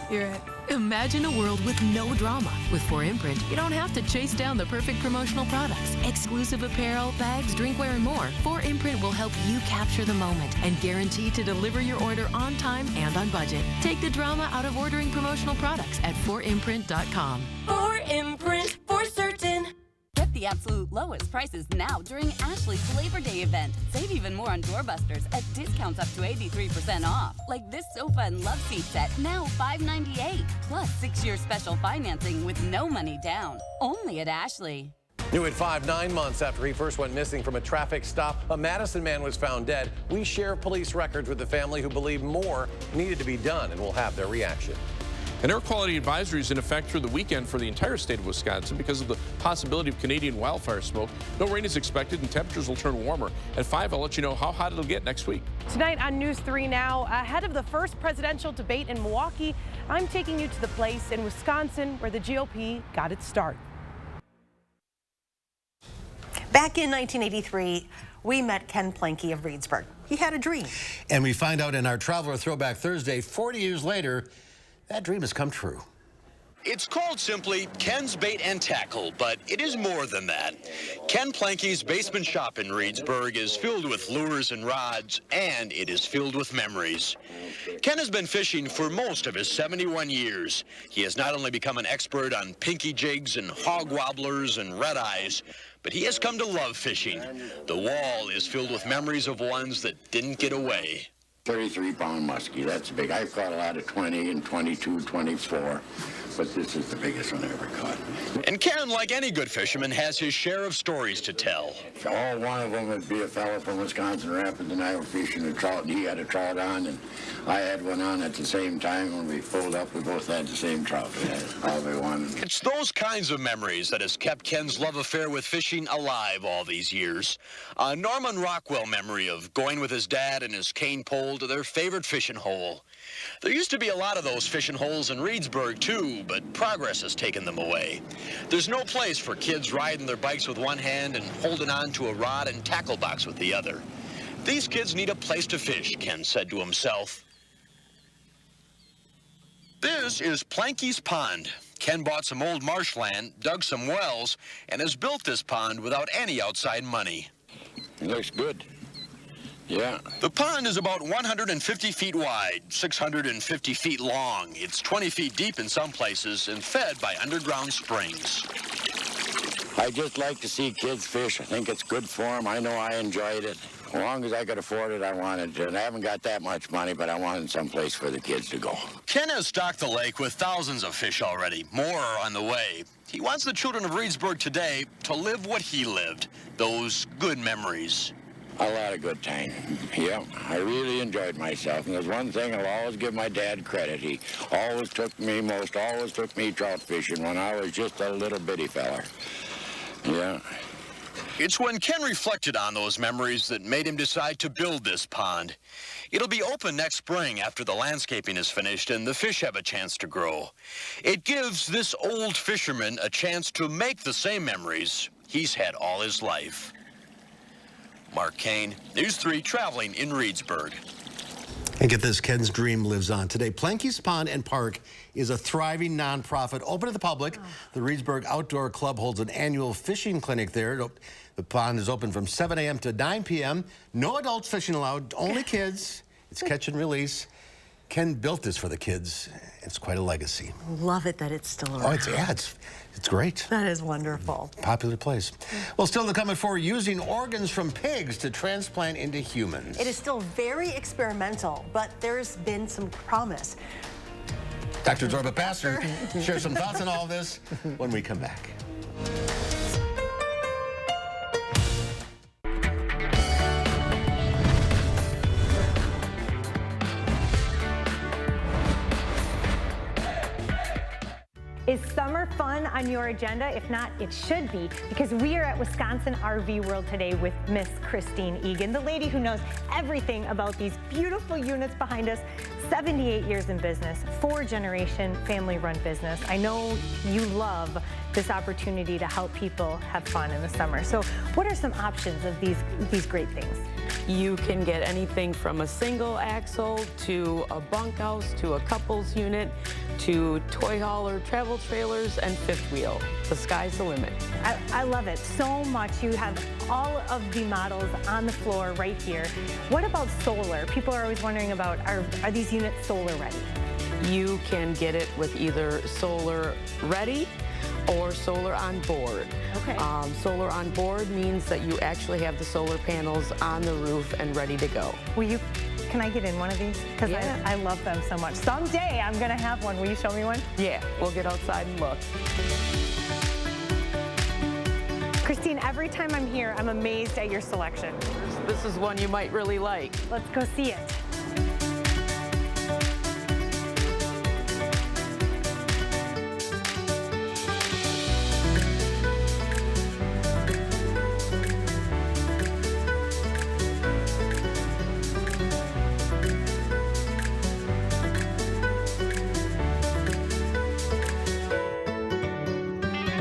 you're it. Imagine a world with no drama. With 4imprint, you don't have to chase down the perfect promotional products. Exclusive apparel, bags, drinkware, and more. 4imprint will help you capture the moment and guarantee to deliver your order on time and on budget. Take the drama out of ordering promotional products at 4imprint.com. 4imprint, for certain. Get Get the absolute lowest prices now during Ashley's Labor Day event. Save even more on doorbusters at discounts up to 83% off. Like this sofa and love seat set, now $598. Plus 6-year special financing with no money down. Only at Ashley. New at 5, 9 months after he first went missing from a traffic stop, a Madison man was found dead. We share police records with the family who believe more needed to be done, and we'll have their reaction. An air quality advisory is in effect through the weekend for the entire state of Wisconsin because of the possibility of Canadian wildfire smoke. No rain is expected and temperatures will turn warmer. At 5, I'll let you know how hot it'll get next week. Tonight on News 3 Now, ahead of the first presidential debate in Milwaukee, I'm taking you to the place in Wisconsin where the GOP got its start. Back in 1983, we met Ken Planke of Reedsburg. He had a dream. And we find out in our Traveler Throwback Thursday, 40 years later, that dream has come true. It's called simply Ken's Bait and Tackle, but it is more than that. Ken Planke's basement shop in Reedsburg is filled with lures and rods, and it is filled with memories. Ken has been fishing for most of his 71 years. He has not only become an expert on pinky jigs and hog wobblers and red eyes, but he has come to love fishing. The wall is filled with memories of ones that didn't get away. 33-pound muskie, that's big. I've caught a lot of 20 and 22, 24, but this is the biggest one I ever caught. And Ken, like any good fisherman, has his share of stories to tell. Oh, one of them would be a fellow from Wisconsin Rapids, and I were fishing a trout, and he had a trout on, and I had one on at the same time. When we pulled up, we both had the same trout. We had all we wanted. It's those kinds of memories that has kept Ken's love affair with fishing alive all these years. A Norman Rockwell memory of going with his dad and his cane pole to their favorite fishing hole. There used to be a lot of those fishing holes in Reedsburg, too, but progress has taken them away. There's no place for kids riding their bikes with one hand and holding on to a rod and tackle box with the other. These kids need a place to fish, Ken said to himself. This is Planke's Pond. Ken bought some old marshland, dug some wells, and has built this pond without any outside money. It looks good. Yeah. The pond is about 150 feet wide, 650 feet long. It's 20 feet deep in some places and fed by underground springs. I just like to see kids fish. I think it's good for them. I know I enjoyed it. As long as I could afford it, I wanted to. And I haven't got that much money, but I wanted some place for the kids to go. Ken has stocked the lake with thousands of fish already. More are on the way. He wants the children of Reedsburg today to live what he lived, those good memories. A lot of good time. Yeah, I really enjoyed myself. And there's one thing I'll always give my dad credit. He always took me trout fishing when I was just a little bitty feller. Yeah. It's when Ken reflected on those memories that made him decide to build this pond. It'll be open next spring after the landscaping is finished and the fish have a chance to grow. It gives this old fisherman a chance to make the same memories he's had all his life. Mark Kane, News 3, traveling in Reedsburg. And get this, Ken's dream lives on. Today, Planke's Pond and Park is a thriving nonprofit open to the public. The Reedsburg Outdoor Club holds an annual fishing clinic there. The pond is open from 7 a.m. to 9 p.m. No adults fishing allowed, only kids. It's catch and release. Ken built this for the kids. It's quite a legacy. Love it that it's still around. Oh, it's great. That is wonderful. Popular place. Well, still to come at 4, using organs from pigs to transplant into humans. It is still very experimental, but there's been some promise. Dr. Zorba Pastor shares some thoughts on all of this when we come back. Is summer fun on your agenda? If not, it should be, because we are at Wisconsin RV World today with Miss Christine Egan, the lady who knows everything about these beautiful units behind us. 78 years in business, 4-generation family-run business. I know you love this opportunity to help people have fun in the summer. So what are some options of these great things? You can get anything from a single axle to a bunkhouse to a couples unit to toy hauler, travel trailers, and fifth wheel. The sky's the limit. I love it so much. You have all of the models on the floor right here. What about solar? People are always wondering about, are these units solar ready? You can get it with either solar ready or solar on board. Okay. Solar on board means that you actually have the solar panels on the roof and ready to go. Can I get in one of these? Because Yeah. I love them so much. Someday I'm going to have one. Will you show me one? Yeah, we'll get outside and look. Christine, every time I'm here, I'm amazed at your selection. This is one you might really like. Let's go see it.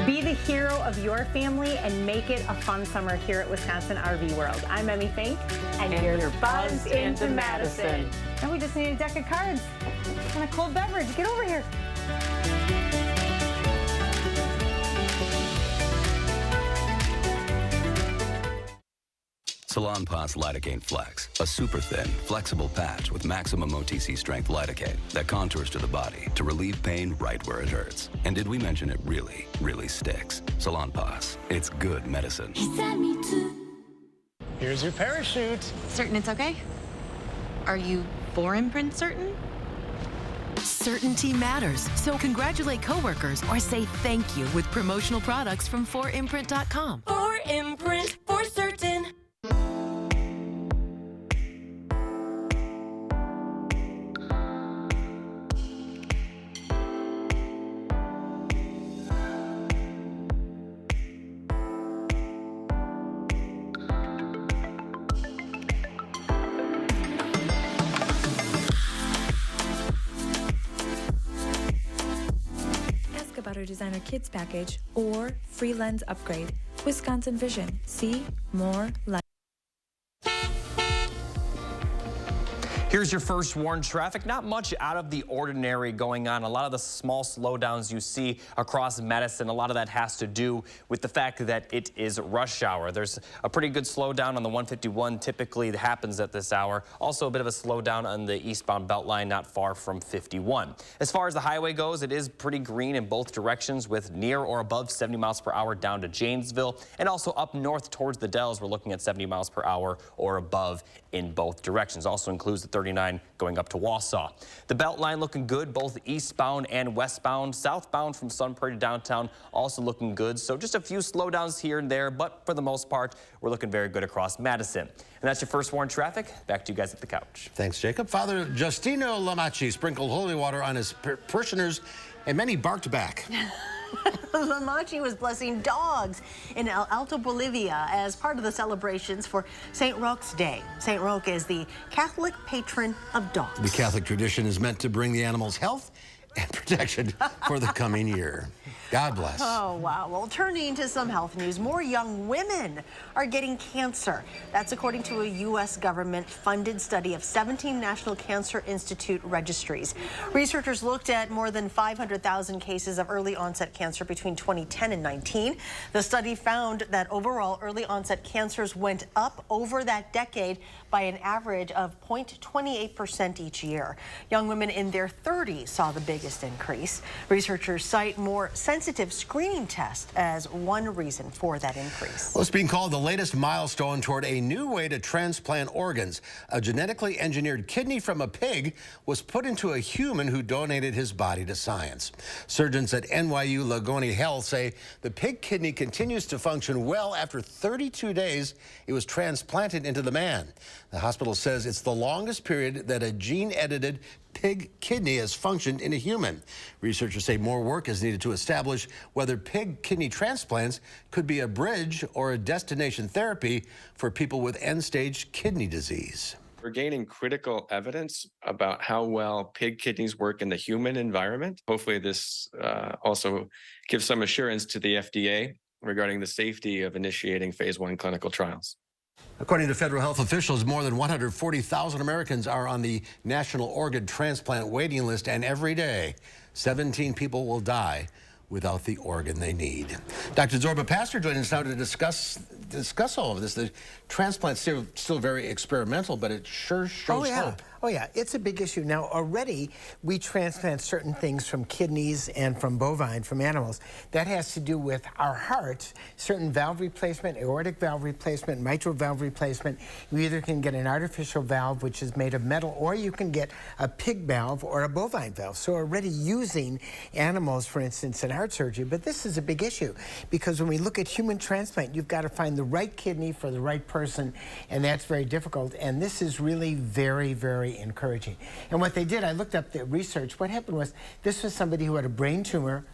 Be the hero of your family and make it a fun summer here at Wisconsin RV World. I'm Emmy Fink, and you're buzzed into Madison. And we just need a deck of cards and a cold beverage. Get over here. Salonpas Lidocaine Flex, a super thin, flexible patch with maximum OTC strength lidocaine that contours to the body to relieve pain right where it hurts. And did we mention it really, really sticks? Salonpas, it's good medicine. Here's your parachute. Certain it's okay? Are you 4imprint certain? Certainty matters, so congratulate coworkers or say thank you with promotional products from 4imprint.com. 4imprint for certain. About our designer kids package or free lens upgrade. Wisconsin Vision. See more light. Here's your first warned traffic. Not much out of the ordinary going on. A lot of the small slowdowns you see across Madison, a lot of that has to do with the fact that it is rush hour. There's a pretty good slowdown on the 151 typically that happens at this hour. Also a bit of a slowdown on the eastbound Beltline not far from 51. As far as the highway goes, it is pretty green in both directions with near or above 70 miles per hour down to Janesville, and also up north towards the Dells, we're looking at 70 miles per hour or above in both directions. Also includes the 39 going up to Wausau. The Beltline looking good, both eastbound and westbound. Southbound from Sun Prairie to downtown also looking good. So just a few slowdowns here and there, but for the most part, we're looking very good across Madison. And that's your first warned traffic. Back to you guys at the couch. Thanks, Jacob. Father Justino Lamachi sprinkled holy water on his parishioners, and many barked back. Lamachi was blessing dogs in El Alto, Bolivia as part of the celebrations for St. Roque's Day. St. Roque is the Catholic patron of dogs. The Catholic tradition is meant to bring the animals health and protection for the coming year. God bless. Oh, wow. Well, turning to some health news, more young women are getting cancer. That's according to a U.S. government-funded study of 17 National Cancer Institute registries. Researchers looked at more than 500,000 cases of early-onset cancer between 2010 and 19. The study found that overall early-onset cancers went up over that decade by an average of 0.28% each year. Young women in their 30s saw the biggest increase. Researchers cite more sensitive screening tests as one reason for that increase. Well, it's being called the latest milestone toward a new way to transplant organs. A genetically engineered kidney from a pig was put into a human who donated his body to science. Surgeons at NYU Langone Health say the pig kidney continues to function well after 32 days it was transplanted into the man. The hospital says it's the longest period that a gene-edited pig kidney has functioned in a human. Researchers say more work is needed to establish whether pig kidney transplants could be a bridge or a destination therapy for people with end-stage kidney disease. We're gaining critical evidence about how well pig kidneys work in the human environment. Hopefully this also gives some assurance to the FDA regarding the safety of initiating phase 1 clinical trials. According to federal health officials, more than 140,000 Americans are on the National Organ Transplant waiting list, and every day, 17 people will die without the organ they need. Dr. Zorba Pastor joining us now to discuss all of this. The transplant's still very experimental, but it sure shows hope. Oh yeah, it's a big issue. Now already we transplant certain things from kidneys and from bovine, from animals. That has to do with our hearts, certain valve replacement, aortic valve replacement, mitral valve replacement. You either can get an artificial valve, which is made of metal, or you can get a pig valve or a bovine valve. So already using animals, for instance, in heart surgery. But this is a big issue because when we look at human transplant, you've got to find the right kidney for the right person, and that's very difficult. And this is really very, very encouraging. And what they did, I looked up the research. What happened was this was somebody who had a brain tumor.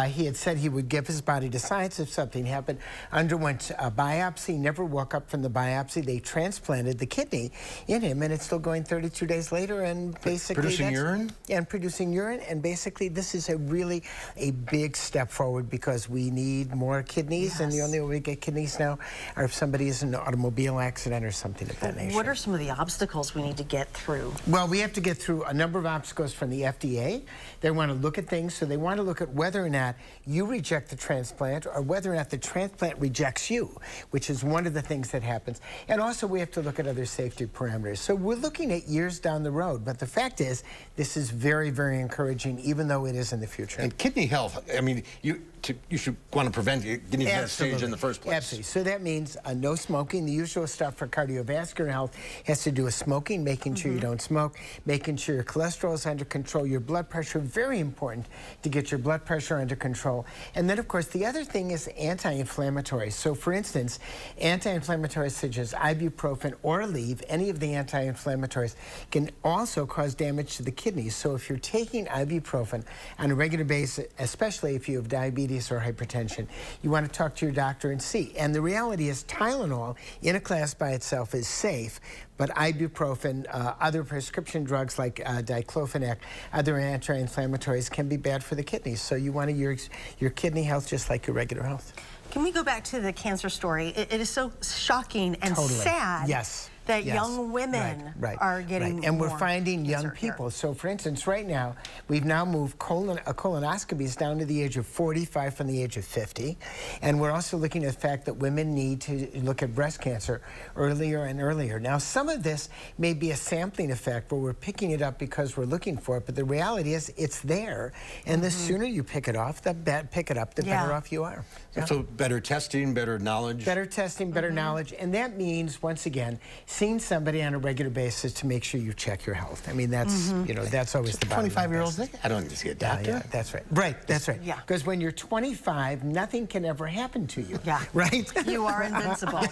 He had said he would give his body to science if something happened, underwent a biopsy, never woke up from the biopsy. They transplanted the kidney in him, and it's still going 32 days later, and basically producing urine? And producing urine, and basically this is a really a big step forward because we need more kidneys, and the only way we get kidneys now are if somebody is in an automobile accident or something of that nature. What are some of the obstacles we need to get through? Well, we have to get through a number of obstacles from the FDA. They want to look at things, so they want to look at whether or not you reject the transplant or whether or not the transplant rejects you, which is one of the things that happens. And also we have to look at other safety parameters. So we're looking at years down the road, but the fact is this is very, very encouraging, even though it is in the future. And kidney health, I mean, you should want to prevent getting to that stage in the first place. Absolutely. So that means no smoking. The usual stuff for cardiovascular health has to do with smoking, making sure you don't smoke, making sure your cholesterol is under control, your blood pressure, very important to get your blood pressure under control. And then, of course, the other thing is anti-inflammatories. So, for instance, anti-inflammatories such as ibuprofen or Aleve, any of the anti-inflammatories, can also cause damage to the kidneys. So if you're taking ibuprofen on a regular basis, especially if you have diabetes or hypertension, you want to talk to your doctor and see. And the reality is Tylenol in a class by itself is safe, but ibuprofen, other prescription drugs like diclofenac, other anti-inflammatories can be bad for the kidneys. So you want your kidney health just like your regular health. Can we go back to the cancer story? It is so shocking and sad. Yes. That young women are getting and we're more finding young cancer people. here. So, for instance, right now, we've now moved colonoscopies down to the age of 45 from the age of 50. And we're also looking at the fact that women need to look at breast cancer earlier and earlier. Now, some of this may be a sampling effect where we're picking it up because we're looking for it, but the reality is it's there. And the sooner you pick it off, the better off you are. So better testing, better knowledge? Better testing, better knowledge. And that means, once again, seeing somebody on a regular basis to make sure you check your health. I mean, that's, you know, that's always the bottom line. 25-year-olds, I don't need to see a doctor. Yeah, that's right. Right, that's right. Yeah. Because when you're 25, nothing can ever happen to you. Yeah. Right? You are invincible.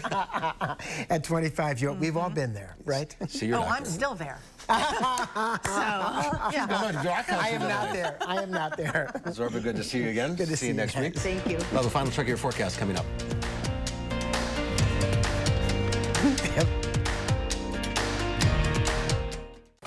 At 25, we've all been there, right? I'm still there. I am not there. I am not there. Zorba, good to see you again. Good to see you next week. Thank you. Well, the final check of your forecast coming up.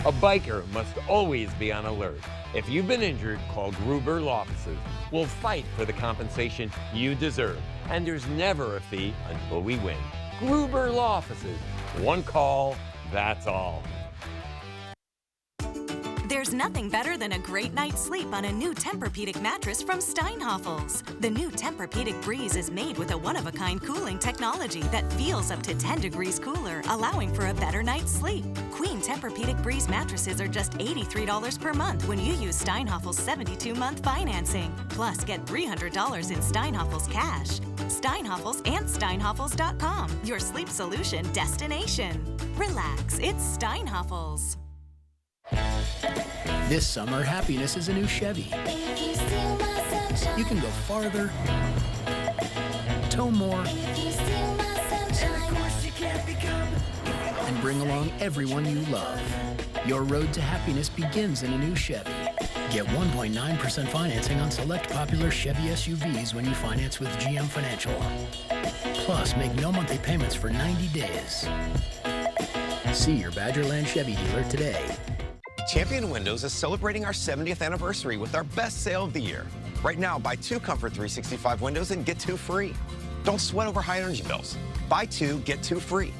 A biker must always be on alert. If you've been injured, call Gruber Law Offices. We'll fight for the compensation you deserve. And there's never a fee until we win. Gruber Law Offices. One call, that's all. There's nothing better than a great night's sleep on a new Tempur-Pedic mattress from Steinhafels. The new Tempur-Pedic Breeze is made with a one-of-a-kind cooling technology that feels up to 10 degrees cooler, allowing for a better night's sleep. Queen Tempur-Pedic Breeze mattresses are just $83 per month when you use Steinhafels 72-month financing. Plus, get $300 in Steinhafels cash. Steinhafels and Steinhafels.com, your sleep solution destination. Relax, it's Steinhafels. This summer, happiness is a new Chevy. You can go farther, tow more, and bring along everyone you love. Your road to happiness begins in a new Chevy. Get 1.9% financing on select popular Chevy SUVs when you finance with GM Financial. Plus, make no monthly payments for 90 days. See your Badgerland Chevy dealer today. Champion Windows is celebrating our 70th anniversary with our best sale of the year. Right now, buy 2 Comfort 365 windows and get 2 free. Don't sweat over high energy bills. Buy 2, get 2 free.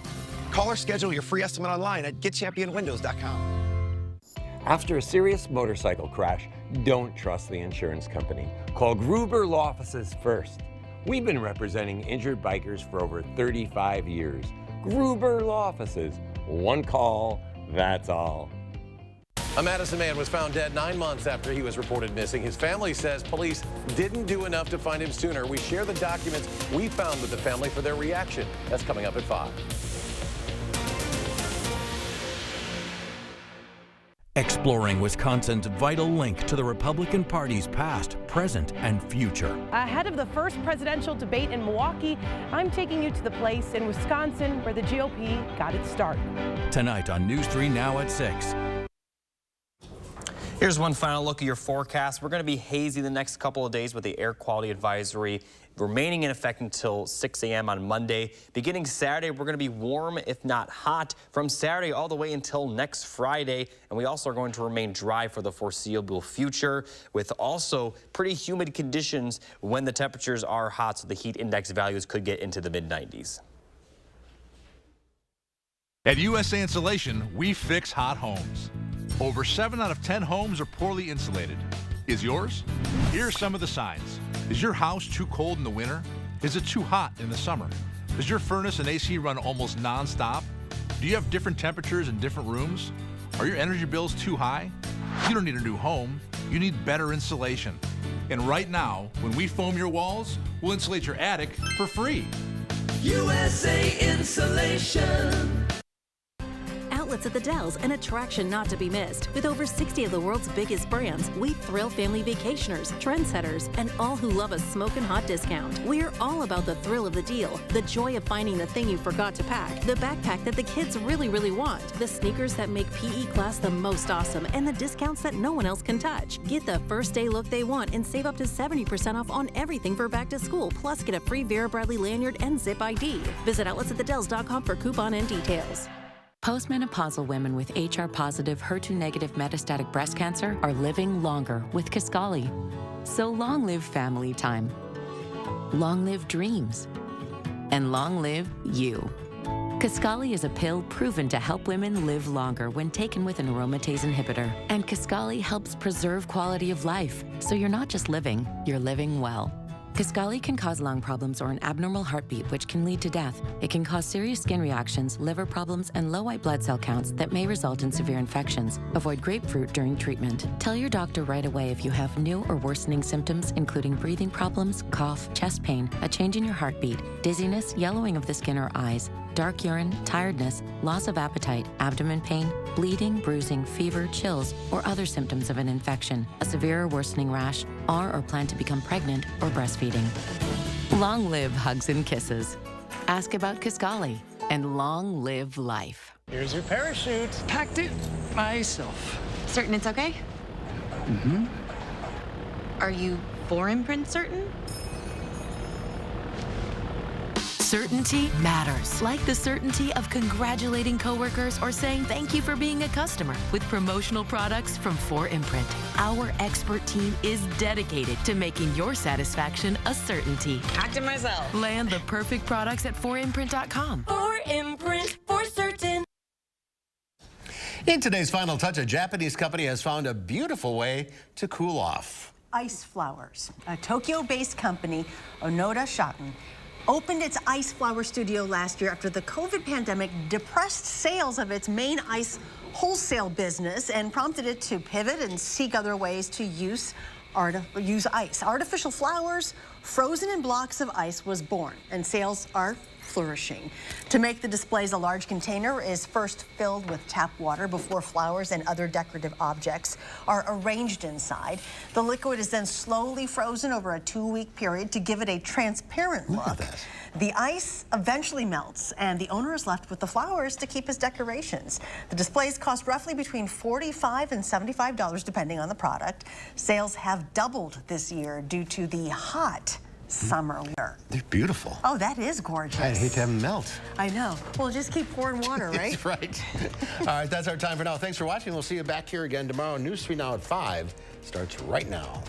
Call or schedule your free estimate online at getchampionwindows.com. After a serious motorcycle crash, don't trust the insurance company. Call Gruber Law Offices first. We've been representing injured bikers for over 35 years. Gruber Law Offices. One call, that's all. A Madison man was found dead 9 months after he was reported missing. His family says police didn't do enough to find him sooner. We share the documents we found with the family for their reaction. That's coming up at 5. Exploring Wisconsin's vital link to the Republican Party's past, present, and future. Ahead of the first presidential debate in Milwaukee, I'm taking you to the place in Wisconsin where the GOP got its start. Tonight on News 3 Now at 6. Here's one final look at your forecast. We're going to be hazy the next couple of days with the air quality advisory remaining in effect until 6 a.m. on Monday. Beginning Saturday, we're going to be warm, if not hot, from Saturday all the way until next Friday. And we also are going to remain dry for the foreseeable future, with also pretty humid conditions when the temperatures are hot, so the heat index values could get into the mid-90s. At USA Insulation, we fix hot homes. Over 7 out of 10 homes are poorly insulated. Is yours? Here are some of the signs. Is your house too cold in the winter? Is it too hot in the summer? Does your furnace and AC run almost non-stop? Do you have different temperatures in different rooms? Are your energy bills too high? You don't need a new home. You need better insulation. And right now, when we foam your walls, we'll insulate your attic for free. USA Insulation. Outlets at the Dells, an attraction not to be missed. With over 60 of the world's biggest brands, we thrill family vacationers, trendsetters, and all who love a smoking hot discount. We're all about the thrill of the deal, the joy of finding the thing you forgot to pack, the backpack that the kids really want, the sneakers that make PE class the most awesome, and the discounts that no one else can touch. Get the first day look they want and save up to 70% off on everything for back to school, plus get a free Vera Bradley lanyard and Zip ID. Visit outletsatthedells.com for coupon and details. Postmenopausal women with HR-positive, HER2-negative metastatic breast cancer are living longer with Kisqali. So long live family time, long live dreams, and long live you. Kisqali is a pill proven to help women live longer when taken with an aromatase inhibitor. And Kisqali helps preserve quality of life, so you're not just living, you're living well. Kisqali can cause lung problems or an abnormal heartbeat, which can lead to death. It can cause serious skin reactions, liver problems, and low white blood cell counts that may result in severe infections. Avoid grapefruit during treatment. Tell your doctor right away if you have new or worsening symptoms, including breathing problems, cough, chest pain, a change in your heartbeat, dizziness, yellowing of the skin or eyes, dark urine, tiredness, loss of appetite, abdomen pain, bleeding, bruising, fever, chills, or other symptoms of an infection, a severe or worsening rash, or plan to become pregnant or breastfeeding. Long live hugs and kisses. Ask about Kisqali, and long live life. Here's your parachute. Packed it myself. Certain it's okay? Mm-hmm. Are you for imprint certain? Certainty matters, like the certainty of congratulating coworkers or saying thank you for being a customer with promotional products from 4imprint. Our expert team is dedicated to making your satisfaction a certainty. Packed it myself. Land the perfect products at 4imprint.com. 4imprint, for certain. In today's Final Touch, a Japanese company has found a beautiful way to cool off. Ice Flowers, a Tokyo-based company, Onoda Shoten, opened its ice flower studio last year after the COVID pandemic depressed sales of its main ice wholesale business and prompted it to pivot and seek other ways to use ice. Artificial flowers frozen in blocks of ice was born, and sales are flourishing. To make the displays, a large container is first filled with tap water before flowers and other decorative objects are arranged inside. The liquid is then slowly frozen over a 2-week period to give it a transparent look. The ice eventually melts, and the owner is left with the flowers to keep as decorations. The displays cost roughly between $45 and $75, depending on the product. Sales have doubled this year due to the hot summer weather. They're beautiful. Oh, that is gorgeous. I'd hate to have them melt. I know. Well, just keep pouring water, right? That's right. All right, that's our time for now. Thanks for watching. We'll see you back here again tomorrow. News 3 Now at 5 starts right now.